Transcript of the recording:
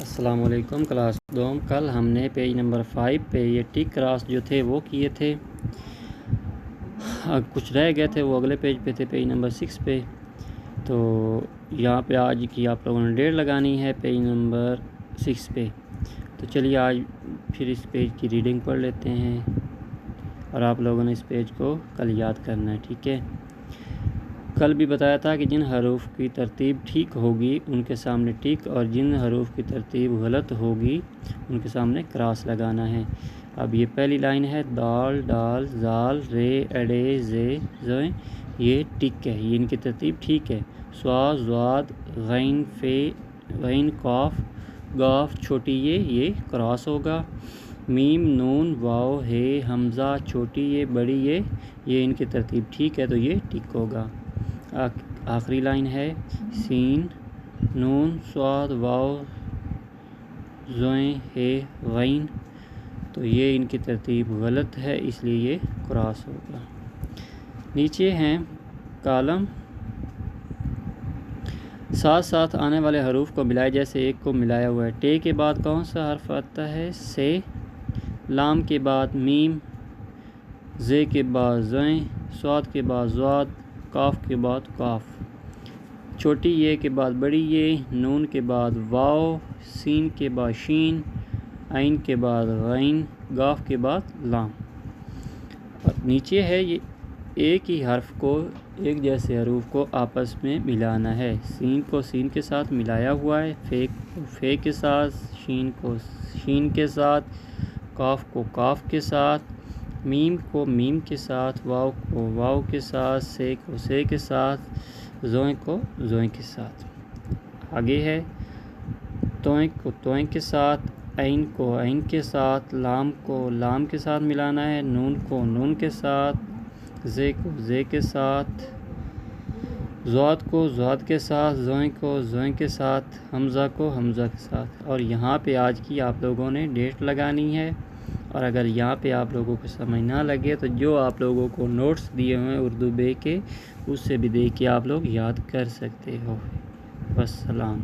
السلام علیکم کلاس دوم۔ کل ہم نے پیج نمبر 5 پہ یہ ٹک کراس جو تھے وہ کیے تھے، کچھ رہ گئے تھے وہ اگلے پیج پہ تھے، پیج نمبر 6 پہ۔ تو یہاں پہ آج کی آپ لوگوں نے ڈیٹ لگانی ہے پیج نمبر 6 پہ۔ تو چلیے آج پھر اس پیج کی ریڈنگ پڑھ لیتے ہیں اور آپ لوگوں نے اس پیج کو کل یاد کرنا ہے، ٹھیک ہے۔ کل بھی بتایا تھا کہ جن حروف کی ترتیب ٹھیک ہوگی ان کے سامنے ٹک، اور جن حروف کی ترتیب غلط ہوگی ان کے سامنے کراس لگانا ہے۔ اب یہ پہلی لائن ہے، دال ڈال زال رے اڑے زے زویں، یہ ٹک ہے، یہ ان کی ترتیب ٹھیک ہے۔ صا ضاد غین فے غین قاف گاف چھوٹی یہ کراس ہوگا۔ میم نون واو ہے حمزہ چھوٹی یہ بڑی یہ ان کی ترتیب ٹھیک ہے تو یہ ٹک ہوگا۔ آخری لائن ہے، سین نون صاد واو زویں ہے غین، تو یہ ان کی ترتیب غلط ہے اس لیے یہ کراس ہوگا۔ نیچے ہیں کالم، ساتھ ساتھ آنے والے حروف کو ملائے جیسے ایک کو ملایا ہوا ہے۔ ٹے کے بعد کون سا حرف آتا ہے؟ سے۔ لام کے بعد میم، زے کے بعد زویں، صاد کے بعد زواد، کاف کے بعد کاف، چھوٹی یہ کے بعد بڑی یہ، نون کے بعد واو، سین کے بعد شین، عین کے بعد غین، گاف کے بعد لام۔ اور نیچے ہے یہ ایک ہی حرف کو، ایک جیسے حروف کو آپس میں ملانا ہے۔ سین کو سین کے ساتھ ملایا ہوا ہے، فے کو فے کے ساتھ، شین کو شین کے ساتھ، کاف کو کاف کے ساتھ، میم کو میم کے ساتھ، واو کو واو کے ساتھ، سے کو سے کے ساتھ، زویں کو زویں کے ساتھ۔ آگے ہے، توئیں کو توئیں کے ساتھ، عین کو عین کے ساتھ، لام کو لام کے ساتھ ملانا ہے، نون کو نون کے ساتھ، زے کو زے کے ساتھ، زواد کو زواد کے ساتھ، زویں کو زویں کے ساتھ، حمزہ کو حمزہ کے ساتھ۔ اور یہاں پہ آج کی آپ لوگوں نے ڈیٹ لگانی ہے، اور اگر یہاں پہ آپ لوگوں کو سمجھ نہ لگے تو جو آپ لوگوں کو نوٹس دیے ہوئے ہیں اردو بے کے، اس سے بھی دیکھ کے آپ لوگ یاد کر سکتے ہو۔ والسلام۔